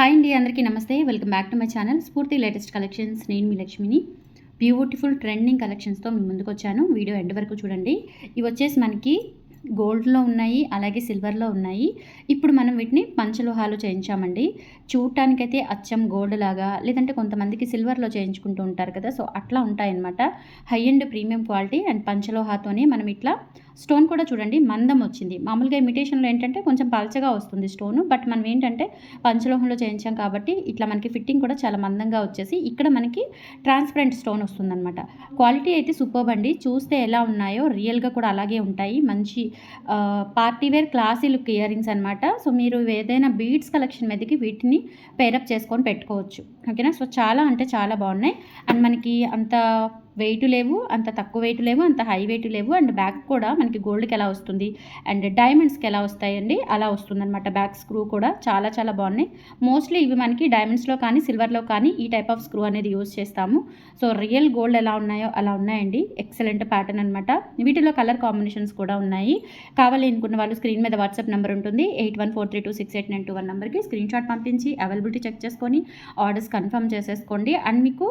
Hi అండి, అందరికీ నమస్తే. Welcome back to my channel స్ఫూర్తి లేటెస్ట్ కలెక్షన్స్. నేను మీ లక్ష్మిని. బ్యూటిఫుల్ ట్రెండింగ్ కలెక్షన్స్తో మీ ముందుకు వచ్చాను. వీడియో ఎండ్ వరకు చూడండి. ఇవి వచ్చేసి మనకి గోల్డ్లో ఉన్నాయి, అలాగే సిల్వర్లో ఉన్నాయి. ఇప్పుడు మనం వీటిని పంచలోహాలు చేయించామండి. చూడటానికైతే అచ్చం గోల్డ్ లాగా, లేదంటే కొంతమందికి సిల్వర్లో చేయించుకుంటూ ఉంటారు కదా, సో అట్లా ఉంటాయన్నమాట. High and premium quality and పంచలోహాతోనే మనం ఇట్లా స్టోన్ కూడా చూడండి మందం వచ్చింది. మామూలుగా ఇమిటేషన్లో ఏంటంటే కొంచెం పల్చగా వస్తుంది స్టోను, బట్ మనం ఏంటంటే పంచలోహంలో చేయించాం కాబట్టి ఇట్లా మనకి ఫిట్టింగ్ కూడా చాలా మందంగా వచ్చేసి ఇక్కడ మనకి ట్రాన్స్పరెంట్ స్టోన్ వస్తుందన్నమాట. క్వాలిటీ అయితే సూపర్బ్ అండి. చూస్తే ఎలా ఉన్నాయో రియల్గా కూడా అలాగే ఉంటాయి. మంచి party wear classy look earrings అనమాట. సో మీరు ఏదైనా బీడ్స్ కలెక్షన్ మీదకి వీటిని పేరప్ చేసుకొని పెట్టుకోవచ్చు. ఓకేనా. సో చాలా అంటే చాలా బాగున్నాయి. అండ్ మనకి అంత వెయిట్ లేవు, అంత తక్కువ వెయిట్ లేవు, అంత హై వెయిట్ లేవు. అండ్ బ్యాక్ కూడా మనకి గోల్డ్కి ఎలా వస్తుంది అండ్ డైమండ్స్కి ఎలా వస్తాయండి అలా వస్తుందన్నమాట. బ్యాక్ స్క్రూ కూడా చాలా చాలా బాగున్నాయి. మోస్ట్లీ ఇవి మనకి డైమండ్స్లో కానీ సిల్వర్లో కానీ ఈ టైప్ ఆఫ్ స్క్రూ అనేది యూజ్ చేస్తాము. సో రియల్ గోల్డ్ ఎలా ఉన్నాయో అలా ఉన్నాయండి. ఎక్సలెంట్ ప్యాటర్న్ అనమాట. వీటిలో కలర్ కాంబినేషన్స్ కూడా ఉన్నాయి. కావాలి అనుకున్న వాళ్ళు స్క్రీన్ మీద వాట్సాప్ నెంబర్ ఉంటుంది. 8143268921 నెంబర్కి స్క్రీన్ షాట్ పంపించి అవైలబిలిటీ చెక్ చేసుకొని ఆర్డర్స్ కన్ఫర్మ్ చేసేసుకోండి. అండ్ మీకు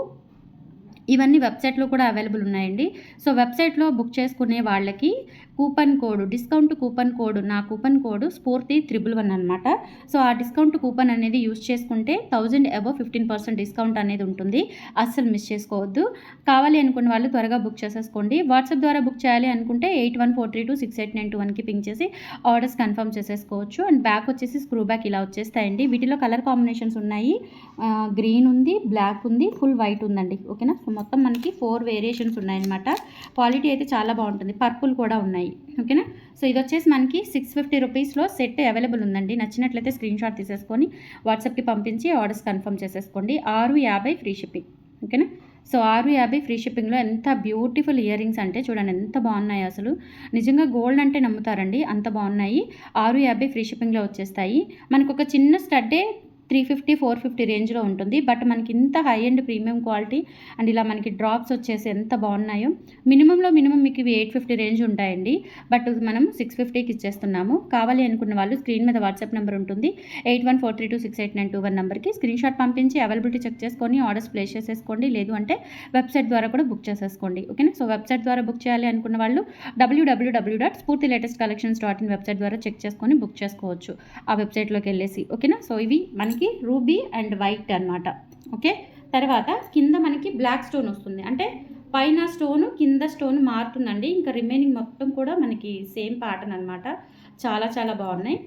ఇవన్నీ వెబ్సైట్లో కూడా అవైలబుల్ ఉన్నాయండి. సో వెబ్సైట్లో బుక్ చేసుకునే వాళ్ళకి coupon code, discount coupon code, నా కూపన్ కోడ్ స్ఫూర్తి 111 అనమాట. సో ఆ డిస్కౌంట్ కూపన్ అనేది యూజ్ చేసుకుంటే 1000 అబవ్ 15% డిస్కౌంట్ అనేది ఉంటుంది. అస్సలు మిస్ చేసుకోవద్దు. కావాలి అనుకున్న వాళ్ళు త్వరగా బుక్ చేసేసుకోండి. వాట్సాప్ ద్వారా బుక్ చేయాలి అనుకుంటే 8143268921కి పింక్ చేసి ఆర్డర్స్ కన్ఫర్మ్ చేసేసుకోవచ్చు. అండ్ బ్యాక్ వచ్చేసి స్క్రూ బ్యాక్ ఇలా వచ్చేస్తాయండి. వీటిలో కలర్ కాంబినేషన్స్ ఉన్నాయి. గ్రీన్ ఉంది, బ్లాక్ ఉంది, ఫుల్ వైట్ ఉందండి. ఓకేనా. సో మొత్తం మనకి 4 వేరియేషన్స్ ఉన్నాయన్నమాట. క్వాలిటీ అయితే చాలా బాగుంటుంది. పర్పుల్ కూడా ఉన్నాయి. ఓకేనా. సో ఇది వచ్చేసి మనకి 650 రూపీస్లో సెట్ అవైలబుల్ ఉందండి. నచ్చినట్లయితే స్క్రీన్ షాట్ తీసేసుకొని వాట్సాప్కి పంపించి ఆర్డర్స్ కన్ఫర్మ్ చేసేసుకోండి. 650 ఫ్రీ షిప్పింగ్. ఓకేనా. సో 650 ఫ్రీ షిప్పింగ్లో ఎంత బ్యూటిఫుల్ ఇయర్ రింగ్స్ అంటే చూడండి ఎంత బాగున్నాయి. అసలు నిజంగా గోల్డ్ అంటే నమ్ముతారండి, అంత బాగున్నాయి. 650 ఫ్రీ షిప్పింగ్లో వచ్చేస్తాయి. మనకు ఒక చిన్న స్టడ్డే 350 450 రేంజ్లో ఉంటుంది. బట్ మనకి ఇంత high and premium quality and ఇలా మనకి డ్రాప్స్ వచ్చేసి ఎంత బాగున్నాయో. మినిమంలో మినిమం మీకు ఇవి 850 రేంజ్ ఉంటాయండి. బట్ మనం 650కి ఇచ్చేస్తున్నాము. కావాలి అనుకున్న వాళ్ళు స్క్రీన్ మీద వాట్సాప్ నెంబర్ ఉంటుంది. 8143268921 నెంబర్కి స్క్రీన్ షాట్ పంపించి అవైలబిలిటీ చెక్ చేసుకొని ఆర్డర్స్ ప్లేస్ చేసేసుకోండి. లేదు అంటే వెబ్సైట్ ద్వారా కూడా బుక్ చేసేసుకోండి. ఓకేనా. సో వెబ్సైట్ ద్వారా బుక్ చేయాలి అనుకున్న వాళ్ళు www.spurtilatestcollections.in వెబ్సైట్ ద్వారా చెక్ చేసుకొని బుక్ చేసుకోవచ్చు ఆ వెబ్సైట్లోకి వెళ్ళేసి. ఓకేనా. సో ఇవి మనకి రూబీ అండ్ వైట్ అన్నమాట. ఓకే. తర్వాత కింద మనకి బ్లాక్ స్టోన్ వస్తుంది. అంటే పైన స్టోను కింద స్టోన్ మారుతుందండి. ఇంకా రిమైనింగ్ మొత్తం కూడా మనకి సేమ్ ప్యాటర్న్ అనమాట. చాలా చాలా బాగున్నాయి.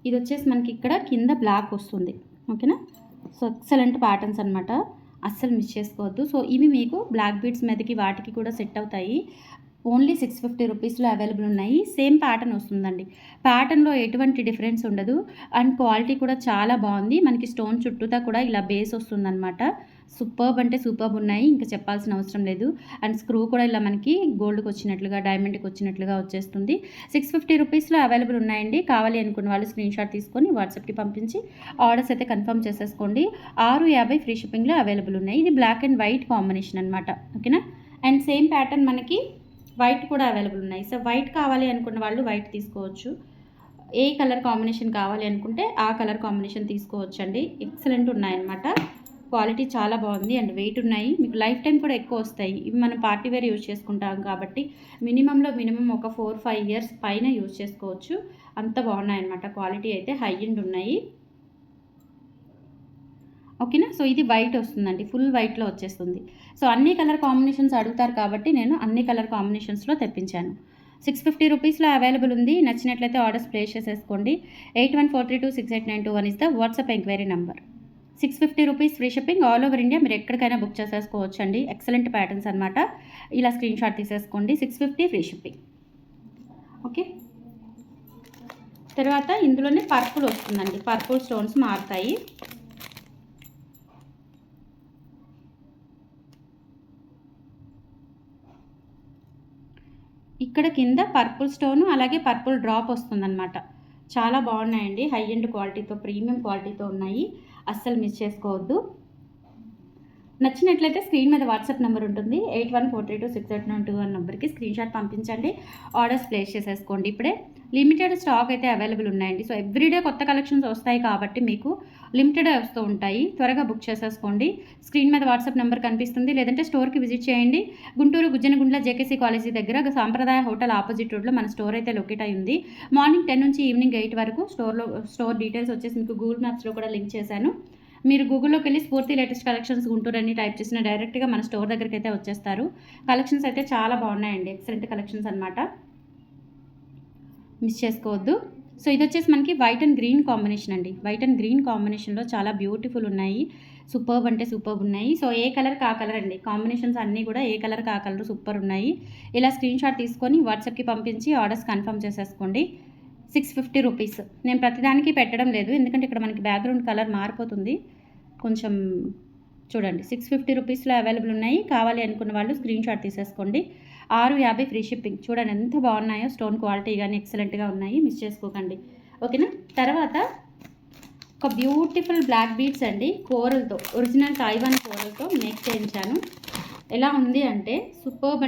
ఇది వచ్చేసి మనకి ఇక్కడ కింద బ్లాక్ వస్తుంది. ఓకేనా. సో ఎక్సలెంట్ ప్యాటర్న్స్ అనమాట. అస్సలు మిస్ చేసుకోవద్దు. సో ఇవి మీకు బ్లాక్ బీడ్స్ మీదకి వాటికి కూడా సెట్ అవుతాయి. ఓన్లీ 650 రూపీస్లో అవైలబుల్ ఉన్నాయి. సేమ్ ప్యాటర్న్ వస్తుందండి. ప్యాటర్న్లో ఎటువంటి డిఫరెన్స్ ఉండదు. అండ్ క్వాలిటీ కూడా చాలా బాగుంది. మనకి స్టోన్ చుట్టూతా కూడా ఇలా బేస్ వస్తుందన్నమాట. సూపర్బ్ అంటే సూపర్బ్ ఉన్నాయి, ఇంకా చెప్పాల్సిన అవసరం లేదు. అండ్ స్క్రూ కూడా ఇలా మనకి గోల్డ్కి వచ్చినట్లుగా డైమండ్కి వచ్చినట్లుగా వచ్చేస్తుంది. 650 రూపీస్లో అవైలబుల్ ఉన్నాయండి. కావాలి అనుకున్న వాళ్ళు స్క్రీన్ షాట్ తీసుకొని వాట్సాప్కి పంపించి ఆర్డర్స్ అయితే కన్ఫర్మ్ చేసేసుకోండి. 650 ఫ్రీ షిప్పింగ్లో అవైలబుల్ ఉన్నాయి. ఇది బ్లాక్ అండ్ వైట్ కాంబినేషన్ అనమాట. ఓకేనా. అండ్ సేమ్ ప్యాటర్న్ మనకి వైట్ కూడా అవైలబుల్ ఉన్నాయి. సో వైట్ కావాలి అనుకున్న వాళ్ళు వైట్ తీసుకోవచ్చు. ఏ కలర్ కాంబినేషన్ కావాలి అనుకుంటే ఆ కలర్ కాంబినేషన్ తీసుకోవచ్చు అండి. ఎక్సలెంట్ ఉన్నాయన్నమాట. క్వాలిటీ చాలా బాగుంది అండ్ వెయిట్ ఉన్నాయి. మీకు లైఫ్ టైం కూడా ఎక్కువ వస్తాయి. ఇవి మనం పార్టీ వేర్ యూజ్ చేసుకుంటాం కాబట్టి మినిమంలో మినిమం ఒక 4-5 ఇయర్స్ పైన యూజ్ చేసుకోవచ్చు. అంత బాగున్నాయన్నమాట. క్వాలిటీ అయితే హై అండ్ ఉన్నాయి. ఓకేనా. సో ఇది వైట్ వస్తుందండి. ఫుల్ వైట్లో వచ్చేస్తుంది. సో అన్ని కలర్ కాంబినేషన్స్ అడుగుతారు కాబట్టి నేను అన్ని కలర్ కాంబినేషన్స్లో తెప్పించాను. 650 రూపీస్లో అవైలబుల్ ఉంది. నచ్చినట్లయితే ఆర్డర్స్ ప్లేస్ చేసేసుకోండి. 8143268921 is the WhatsApp enquiry number. 650 rupees free shipping all over India. మీరు ఎక్కడికైనా బుక్ చేసేసుకోవచ్చు అండి. ఎక్సలెంట్ ప్యాటర్న్స్ అనమాట. ఇలా స్క్రీన్ షాట్ తీసేసుకోండి. 650 ఫ్రీ షిప్పింగ్. ఓకే. తర్వాత ఇందులోనే పర్పుల్ వస్తుందండి. పర్పుల్ స్టోన్స్ మారుతాయి. ఇక్కడ కింద పర్పుల్ స్టోను అలాగే పర్పుల్ డ్రాప్ వస్తుందన్నమాట. చాలా బాగున్నాయండి. హై అండ్ క్వాలిటీతో ప్రీమియం క్వాలిటీతో ఉన్నాయి. అస్సలు మిస్ చేసుకోవద్దు. నచ్చినట్లయితే స్క్రీన్ మీద వాట్సాప్ నెంబర్ ఉంటుంది. 8143268921 నెంబర్కి స్క్రీన్ షాట్ పంపించండి. ఆర్డర్స్ ప్లేస్ చేసేసుకోండి ఇప్పుడే. లిమిటెడ్ స్టాక్ అయితే అవైలబుల్ ఉన్నాయండి. సో ఎవ్రీడే కొత్త కలెక్షన్స్ వస్తాయి కాబట్టి మీకు లిమిటెడే వస్తూ ఉంటాయి. త్వరగా బుక్ చేసేసుకోండి. స్క్రీన్ మీద వాట్సాప్ నెంబర్ కనిపిస్తుంది, లేదంటే స్టోర్కి విజిట్ చేయండి. గుంటూరు గుజ్జనగుండ్ల జేకేసీ కాలేజీ దగ్గర సాంప్రదాయ హోటల్ ఆపోజిట్ రోడ్లో మన స్టోర్ అయితే లొకేట్ అయి ఉంది. మార్నింగ్ 10 నుంచి ఈవినింగ్ 8 వరకు స్టోర్ డీటెయిల్స్ వచ్చేసి మీకు గూగుల్ మ్యాప్స్లో కూడా లింక్ చేశాను. మీరు గూగుల్లోకి వెళ్ళి స్ఫూర్తి లేటెస్ట్ కలెక్షన్స్ గుంటూరు అని టైప్ చేసిన డైరెక్ట్గా మన స్టోర్ దగ్గరికి అయితే వచ్చేస్తారు. కలెక్షన్స్ అయితే చాలా బాగున్నాయండి, ఎక్సలెంట్ కలెక్షన్స్ అనమాట, మిస్ చేసుకోవద్దు. సో ఇది వచ్చేసి మనకి వైట్ అండ్ గ్రీన్ కాంబినేషన్ అండి. వైట్ అండ్ గ్రీన్ కాంబినేషన్లో చాలా బ్యూటిఫుల్ ఉన్నాయి, సూపర్బ్ అంటే సూపర్బ్ ఉన్నాయి. సో ఏ కలర్ కా కలర్ అండి, కాంబినేషన్స్ అన్నీ కూడా ఏ కలర్ కా కలర్ సూపర్ ఉన్నాయి. ఇలా స్క్రీన్ షాట్ తీసుకొని వాట్సాప్కి పంపించి ఆర్డర్స్ కన్ఫర్మ్ చేసేసుకోండి. 650 రూపీస్. నేను ప్రతిదానికి పెట్టడం లేదు, ఎందుకంటే ఇక్కడ మనకి బ్యాక్గ్రౌండ్ కలర్ మారిపోతుంది కొంచెం. చూడండి 650 రూపీస్లో అవైలబుల్ ఉన్నాయి. కావాలి అనుకున్న వాళ్ళు స్క్రీన్ షాట్ తీసేసుకోండి. 650 ఫ్రీ షిప్పింగ్. చూడండి ఎంత బాగున్నాయో, స్టోన్ క్వాలిటీ కానీ ఎక్సలెంట్గా ఉన్నాయి, మిస్ చేసుకోకండి, ఓకేనా. తర్వాత ఒక బ్యూటిఫుల్ బ్లాక్ బీడ్స్ అండి, కోరల్తో, ఒరిజినల్ తైవాన్ కోరల్తో మేక్ చేయించాను. ఎలా ఉంది అంటే సూపర్బ్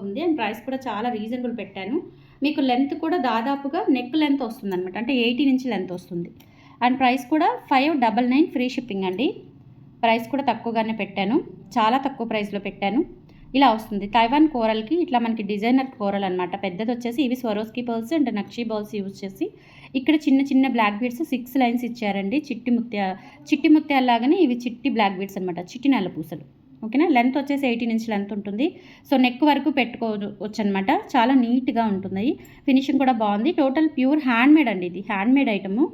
ఉంది. అండ్ ప్రైస్ కూడా చాలా రీజనబుల్ పెట్టాను. మీకు లెంత్ కూడా దాదాపుగా నెక్ లెంత్ వస్తుంది అనమాట, అంటే 80 నుంచి లెంత్ వస్తుంది. అండ్ ప్రైస్ కూడా 599 ఫ్రీ షిప్పింగ్ అండి. ప్రైస్ కూడా తక్కువగానే పెట్టాను, చాలా తక్కువ ప్రైస్లో పెట్టాను. ఇలా వస్తుంది తైవాన్ కోరల్కి. ఇట్లా మనకి డిజైనర్ కోరల్ అనమాట. పెద్దది వచ్చేసి ఇవి Swarovski pearls and nakshi balls use చేసి ఇక్కడ చిన్న చిన్న బ్లాక్ బీడ్స్ 6 లైన్స్ ఇచ్చారండి. చిట్టి ముత్యాలాగానే ఇవి చిట్టి బ్లాక్ బీడ్స్ అనమాట, చిట్టి నల్ల పూసలు, ఓకేనా. లెంత్ వచ్చేసి 18 ఇంచ్ లెంత్ ఉంటుంది. సో నెక్ వరకు పెట్టుకోవచ్చు అనమాట, చాలా నీట్గా ఉంటుంది. ఫినిషింగ్ కూడా బాగుంది. టోటల్ ప్యూర్ హ్యాండ్మేడ్ అండి, ఇది హ్యాండ్మేడ్ ఐటము.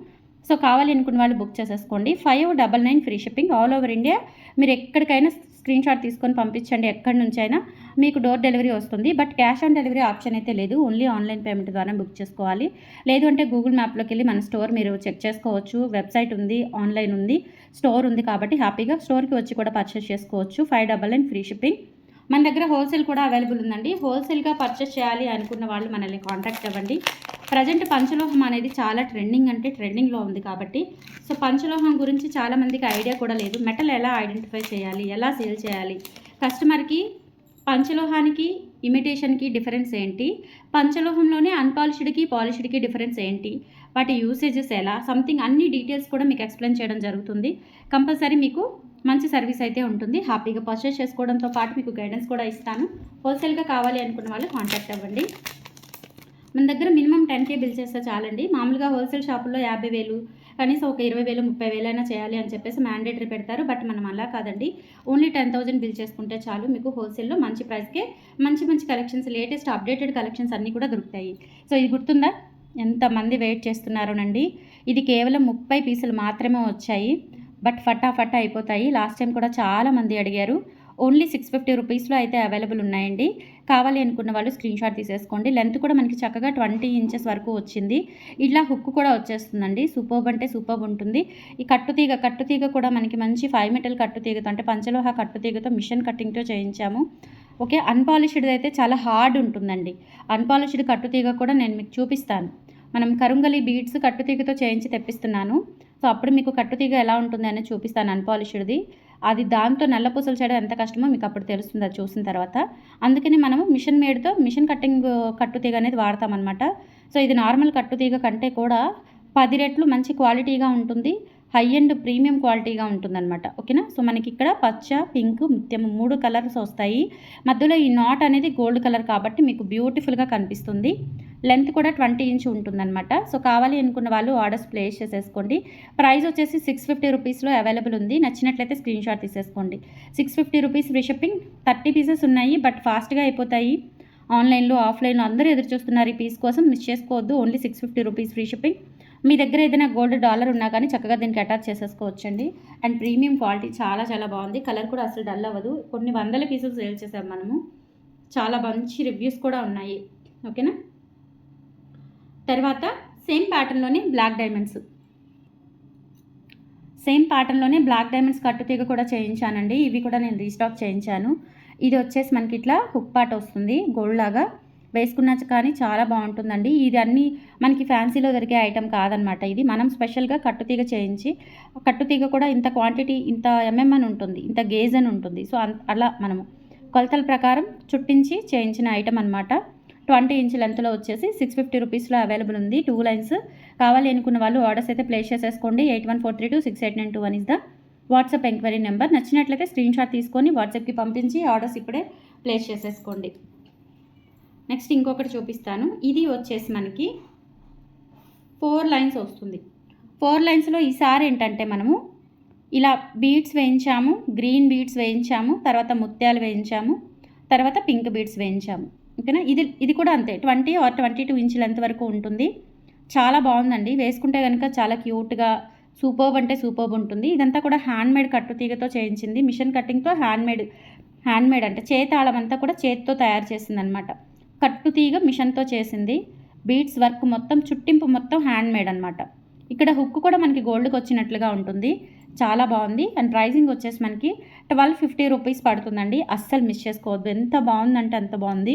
సో కావాలి అనుకున్న వాళ్ళు బుక్ చేసేసుకోండి. 599 free shipping. All over India మీరు ఎక్కడికైనా స్క్రీన్ షాట్ తీసుకొని పంపించండి, ఎక్కడి నుంచి అయినా మీకు డోర్ డెలివరీ వస్తుంది. But cash on delivery option అయితే లేదు, ఓన్లీ ఆన్లైన్ పేమెంట్ ద్వారా బుక్ చేసుకోవాలి. లేదు అంటే గూగుల్ మ్యాప్లోకి వెళ్ళి మన స్టోర్ మీరు చెక్ చేసుకోవచ్చు. వెబ్సైట్ ఉంది, ఆన్లైన్ ఉంది, స్టోర్ ఉంది కాబట్టి హ్యాపీగా స్టోర్కి వచ్చి కూడా పర్చేస్ చేసుకోవచ్చు. 599 ఫ్రీ షిప్పింగ్. మన దగ్గర హోల్సేల్ కూడా అవైలబుల్ ఉందండి. హోల్సేల్గా పర్చేస్ చేయాలి అనుకున్న వాళ్ళు మనల్ని కాంటాక్ట్ అవ్వండి. ప్రజెంట్ పంచలోహం అనేది చాలా ట్రెండింగ్లో ఉంది కాబట్టి, సో పంచలోహం గురించి చాలామందికి ఐడియా కూడా లేదు. మెటల్ ఎలా ఐడెంటిఫై చేయాలి, ఎలా సేల్ చేయాలి, కస్టమర్కి పంచలోహానికి ఇమిటేషన్కి డిఫరెన్స్ ఏంటి, పంచలోహంలోనే అన్పాలిష్డ్కి పాలిష్డ్కి డిఫరెన్స్ ఏంటి, వాటి యూసేజెస్ ఎలా, సంథింగ్ అన్ని డీటెయిల్స్ కూడా మీకు ఎక్స్ప్లెయిన్ చేయడం జరుగుతుంది. కంపల్సరీ మీకు మంచి సర్వీస్ అయితే ఉంటుంది. హ్యాపీగా పర్చేస్ చేసుకోవడంతో పాటు మీకు గైడెన్స్ కూడా ఇస్తాను. హోల్సేల్గా కావాలి అనుకున్న వాళ్ళు కాంటాక్ట్ అవ్వండి. మన దగ్గర మినిమం 10K బిల్ చేస్తే చాలండి. మామూలుగా హోల్సేల్ షాపుల్లో 50,000, కనీసం ఒక 20,000 30,000 అయినా చేయాలి అని చెప్పేసి మ్యాండేటరీ పెడతారు. బట్ మనం అలా కాదండి, ఓన్లీ 10,000 బిల్ చేసుకుంటే చాలు. మీకు హోల్సేల్లో మంచి ప్రైస్కే మంచి కలెక్షన్స్, లేటెస్ట్ అప్డేటెడ్ కలెక్షన్స్ అన్నీ కూడా దొరుకుతాయి. సో ఇది గుర్తుందా, ఎంతమంది వెయిట్ చేస్తున్నారోనండి. ఇది కేవలం 30 పీసులు మాత్రమే వచ్చాయి, బట్ ఫటాఫట్ అయిపోతాయి. లాస్ట్ టైం కూడా చాలామంది అడిగారు. ఓన్లీ 650 రూపీస్లో అయితే అవైలబుల్ ఉన్నాయండి. కావాలి అనుకున్న వాళ్ళు స్క్రీన్ షాట్ తీసేసుకోండి. లెంత్ కూడా మనకి చక్కగా 20 ఇంచెస్ వరకు వచ్చింది. ఇలా హుక్ కూడా వచ్చేస్తుందండి. సూపర్బ్ అంటే సూపర్బ్ ఉంటుంది. ఈ కట్టుతీగ కూడా మనకి మంచి 5 మీటర్ల కట్టుతీగతో, అంటే పంచలోహ కట్టుతీగతో మిషన్ కటింగ్తో చేయించాము. ఓకే, అన్పాలిష్డ్ అయితే చాలా హార్డ్ ఉంటుందండి. అన్పాలిష్డ్ కట్టుతీగ కూడా నేను మీకు చూపిస్తాను. మనం కరుంగలి బీడ్స్ కట్టుతీగతో చేయించి తెప్పిస్తున్నాను. సో అప్పుడు మీకు కట్టుతీగ ఎలా ఉంటుంది అనేది చూపిస్తాను, అన్పాలిష్డ్ది. అది దాంతో నల్లపూసలు చేయడం ఎంత కష్టమో మీకు అప్పుడు తెలుస్తుంది అది చూసిన తర్వాత. అందుకని మనము మిషన్ కటింగ్ కట్టుతీగ అనేది వాడతామన్నమాట. సో ఇది నార్మల్ కట్టుతీగ కంటే కూడా 10 రెట్లు మంచి క్వాలిటీగా ఉంటుంది, హై అండ్ ప్రీమియం క్వాలిటీగా ఉంటుందన్నమాట, ఓకేనా. సో మనకి ఇక్కడ పచ్చ, పింక్, ముత్యం 3 కలర్స్ వస్తాయి. మధ్యలో ఈ నాట్ అనేది గోల్డ్ కలర్ కాబట్టి మీకు బ్యూటిఫుల్గా కనిపిస్తుంది. లెంత్ కూడా 20 ఇంచ్ ఉంటుందన్నమాట. సో కావాలి అనుకున్న వాళ్ళు ఆర్డర్స్ ప్లేస్ చేసేసుకోండి. ప్రైస్ వచ్చేసి 650 రూపీస్లో అవైలబుల్ ఉంది. నచ్చినట్లయితే స్క్రీన్ షాట్ తీసేసుకోండి. 650 రూపీస్ ఫ్రీ షిప్పింగ్. 30 పీసెస్ ఉన్నాయి, బట్ ఫాస్ట్గా అయిపోతాయి. ఆన్లైన్లో ఆఫ్లైన్లో అందరూ ఎదురు చూస్తున్నారు ఈ పీస్ కోసం, మిస్ చేసుకోవద్దు. Only 650 rupees free shipping. మీ దగ్గర ఏదైనా గోల్డ్ డాలర్ ఉన్నా కానీ చక్కగా దీనికి అటాచ్ చేసేసుకోవచ్చండి. అండ్ ప్రీమియం క్వాలిటీ చాలా బాగుంది. కలర్ కూడా అసలు డల్ అవ్వదు. కొన్ని వందల పీసెస్ సేల్ చేసాం మనము, చాలా మంచి రివ్యూస్ కూడా ఉన్నాయి, ఓకేనా. తర్వాత సేమ్ ప్యాటర్న్లోనే బ్లాక్ డైమండ్స్ కట్టుతీగ కూడా చేయించానండి. ఇవి కూడా నేను రీస్టాక్ చేయించాను. ఇది వచ్చేసి మనకి ఇట్లా హుక్ పార్ట్ వస్తుంది, గోల్డ్ లాగా వేసుకున్నా కానీ చాలా బాగుంటుందండి. ఇది అన్నీ మనకి ఫ్యాన్సీలో దొరికే ఐటెం కాదనమాట. ఇది మనం స్పెషల్గా కట్టుతీగ చేయించి, కట్టుతీగ కూడా ఇంత క్వాంటిటీ, ఇంత అని ఉంటుంది, ఇంత గేజ్ అని ఉంటుంది. సో అలా మనము కొలతల ప్రకారం చుట్టించి చేయించిన ఐటెం అనమాట. 20 ఇంచ్ లెంత్లో వచ్చేసి 650 రూపీస్లో అవైలబుల్ ఉంది. 2 లైన్స్. కావాలి అనుకున్న వాళ్ళు ఆర్డర్స్ అయితే ప్లేస్ చేసేసుకోండి. 8143268921 is the WhatsApp enquiry number. నచ్చినట్లయితే స్క్రీన్ షాట్ తీసుకొని వాట్సాప్కి పంపించి ఆర్డర్స్ ఇప్పుడే ప్లేస్ చేసేసుకోండి. నెక్స్ట్ ఇంకొకటి చూపిస్తాను. ఇది వచ్చేసి మనకి 4 లైన్స్ వస్తుంది. 4 లైన్స్లో ఈసారి ఏంటంటే మనము ఇలా బీడ్స్ వేయించాము, గ్రీన్ బీడ్స్ వేయించాము, తర్వాత ముత్యాలు వేయించాము, తర్వాత పింక్ బీడ్స్ వేయించాము. ఓకేనా. ఇది కూడా అంతే 20 ఆర్ 22 ఇంచ్ లెంత్ వరకు ఉంటుంది. చాలా బాగుందండి. వేసుకుంటే కనుక చాలా క్యూట్గా సూపర్బ్ అంటే సూపర్బ్ ఉంటుంది. ఇదంతా కూడా హ్యాండ్మేడ్ కట్టుతీగతో చేయించింది. మిషన్ కటింగ్తో హ్యాండ్మేడ్ అంటే చేతాళం అంతా కూడా చేతితో తయారు చేసింది అనమాట. కట్టుతీగ మిషన్తో చేసింది. బీడ్స్ వర్క్ మొత్తం చుట్టింపు మొత్తం హ్యాండ్మేడ్ అనమాట. ఇక్కడ హుక్ కూడా మనకి గోల్డ్కి వచ్చినట్లుగా ఉంటుంది. చాలా బాగుంది. అండ్ ప్రైజింగ్ వచ్చేసి మనకి 1250 రూపీస్ పడుతుందండి. అస్సలు మిస్ చేసుకోవద్దు. ఎంత బాగుందంటే అంత బాగుంది.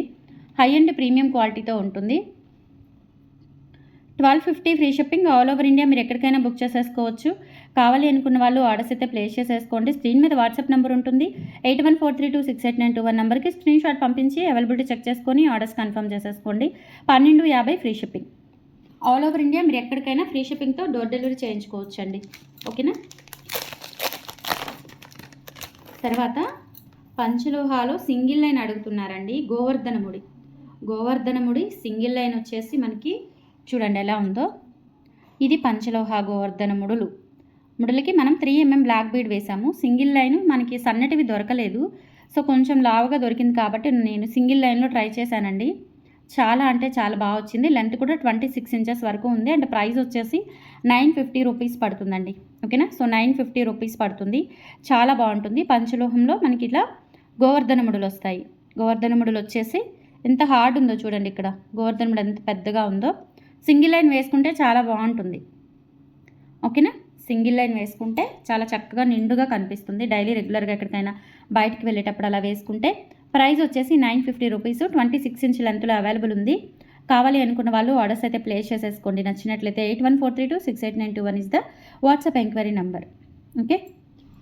హై అండ్ ప్రీమియం క్వాలిటీతో ఉంటుంది. 1250 free shipping all over India. మీరు ఎక్కడికైనా బుక్ చేసేసుకోవచ్చు. కావాలి అనుకున్న వాళ్ళు ఆర్డర్స్ అయితే ప్లేస్ చేసేసుకోండి. స్క్రీన్ మీద వాట్సాప్ నెంబర్ ఉంటుంది. 8143268921 నెంబర్కి స్క్రీన్ షాట్ పంపించి అవైలబిలిటీ చెక్ చేసుకొని ఆర్డర్స్ కన్ఫర్మ్ చేసేసుకోండి. 1250 free shipping all over India. మీరు ఎక్కడికైనా ఫ్రీ షిప్పింగ్తో డోర్ డెలివరీ చేయించుకోవచ్చు అండి. ఓకేనా. తర్వాత పంచలోహాలో సింగిల్ లైన్ అడుగుతున్నారండి. గోవర్ధనముడి సింగిల్ లైన్ వచ్చేసి మనకి చూడండి ఎలా ఉందో. ఇది పంచలోహ ముడులకి మనం 3 mm బ్లాక్ బీడ్ వేసాము. సింగిల్ లైన్ మనకి సన్నటివి దొరకలేదు. సో కొంచెం లావుగా దొరికింది కాబట్టి నేను సింగిల్ లైన్లో ట్రై చేశానండి. చాలా అంటే చాలా బాగా వచ్చింది. లెంత్ కూడా 26 ఇంచెస్ వరకు ఉంది. అండ్ ప్రైస్ వచ్చేసి 950 రూపీస్ పడుతుందండి. ఓకేనా. సో 950 రూపీస్ పడుతుంది. చాలా బాగుంటుంది. పంచలోహంలో మనకి ఇట్లా గోవర్ధనముడులు వస్తాయి. గోవర్ధనముడులు వచ్చేసి ఎంత హార్డ్ ఉందో చూడండి. ఇక్కడ గోవర్ధనముడు ఎంత పెద్దగా ఉందో. సింగిల్ లైన్ వేసుకుంటే చాలా బాగుంటుంది. ఓకేనా. సింగిల్ లైన్ వేసుకుంటే చాలా చక్కగా నిండుగా కనిపిస్తుంది. డైలీ రెగ్యులర్గా ఎక్కడికైనా బయటికి వెళ్ళేటప్పుడు అలా వేసుకుంటే. ప్రైస్ వచ్చేసి 950 రూపీస్. 26 ఇంచ్ లెంత్లో అవైలబుల్ ఉంది. కావాలి అనుకున్న వాళ్ళు ఆర్డర్స్ అయితే ప్లేస్ చేసేసుకోండి. నచ్చినట్లయితే 8143268921 is the WhatsApp enquiry number. Okay.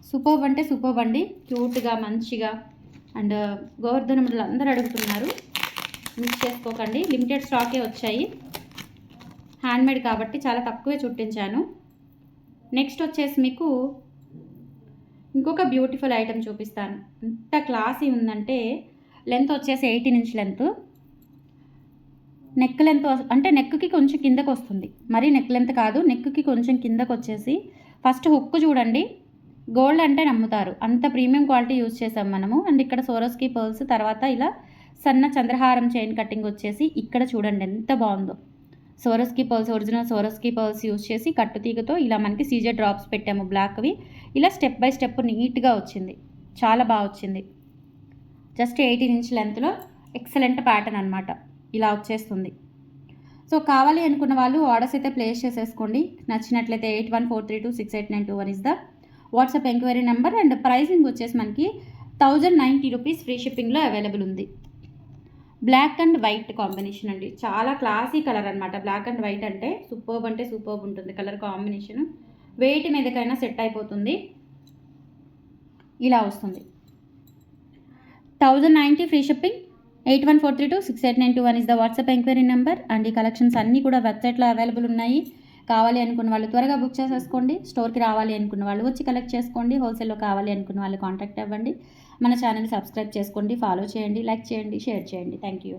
Superb అంటే సూపర్బ్ అండి. క్యూట్గా మంచిగా. అండ్ గోవర్ధనముడులు అందరూ అడుగుతున్నారు. మిస్ చేసుకోకండి. లిమిటెడ్ స్టాకే వచ్చాయి. హ్యాండ్మేడ్ కాబట్టి చాలా తక్కువే చుట్టించాను. నెక్స్ట్ వచ్చేసి మీకు ఇంకొక బ్యూటిఫుల్ ఐటెం చూపిస్తాను. ఎంత క్లాసీ ఉందంటే లెంత్ వచ్చేసి 18 ఇంచ్ లెంత్. నెక్ లెంత్ అంటే నెక్కి కొంచెం కిందకు వస్తుంది. మరి నెక్ లెంత్ కాదు, నెక్కి కొంచెం కిందకు వచ్చేసి. ఫస్ట్ హుక్ చూడండి. గోల్డ్ అంటే నమ్ముతారు, అంత ప్రీమియం క్వాలిటీ యూజ్ చేసాం మనము. అండ్ ఇక్కడ సోరోస్కి పర్ల్స్, తర్వాత ఇలా సన్న చంద్రహారం చైన్ కటింగ్ వచ్చేసి ఇక్కడ చూడండి ఎంత బాగుందో. సోరోస్కి పర్ల్స్, ఒరిజినల్ సోరోస్కి పర్ల్స్ యూజ్ చేసి కట్టుతీగతో ఇలా మనకి సీజే డ్రాప్స్ పెట్టాము బ్లాక్వి. ఇలా స్టెప్ బై స్టెప్ నీట్గా వచ్చింది. చాలా బాగా వచ్చింది. జస్ట్ 18 ఇంచ్ లెంత్లో ఎక్సలెంట్ ప్యాటర్న్ అనమాట. ఇలా వచ్చేస్తుంది. సో కావాలి అనుకున్న వాళ్ళు ఆర్డర్స్ అయితే ప్లేస్ చేసేసుకోండి. నచ్చినట్లయితే 8143268921 is the WhatsApp enquiry number. And pricing వచ్చేసి మనకి 1090 రూపీస్ ఫ్రీ షిప్పింగ్లో అవైలబుల్ ఉంది. బ్లాక్ అండ్ వైట్ కాంబినేషన్ అండి. చాలా క్లాసీ కలర్ అనమాట. బ్లాక్ అండ్ వైట్ అంటే సూపర్బ్ ఉంటుంది కలర్ కాంబినేషన్. వెయిట్ మీదకైనా సెట్ అయిపోతుంది. ఇలా వస్తుంది. 1090 free shipping. 8143268921 is the WhatsApp enquiry number. And ఈ కలెక్షన్స్ అన్నీ కూడా వెబ్సైట్లో అవైలబుల్ ఉన్నాయి. కావాలి అనుకున్న వాళ్ళు త్వరగా బుక్ చేసేసుకోండి. స్టోర్కి రావాలి అనుకున్న వాళ్ళు వచ్చి కలెక్ట్ చేసుకోండి. హోల్సేల్లో కావాలి అనుకున్న వాళ్ళు కాంటాక్ట్ అవ్వండి. మన ఛానల్ సబ్స్క్రైబ్ చేసుకోండి, ఫాలో చేయండి, లైక్ చేయండి, షేర్ చేయండి. Thank you.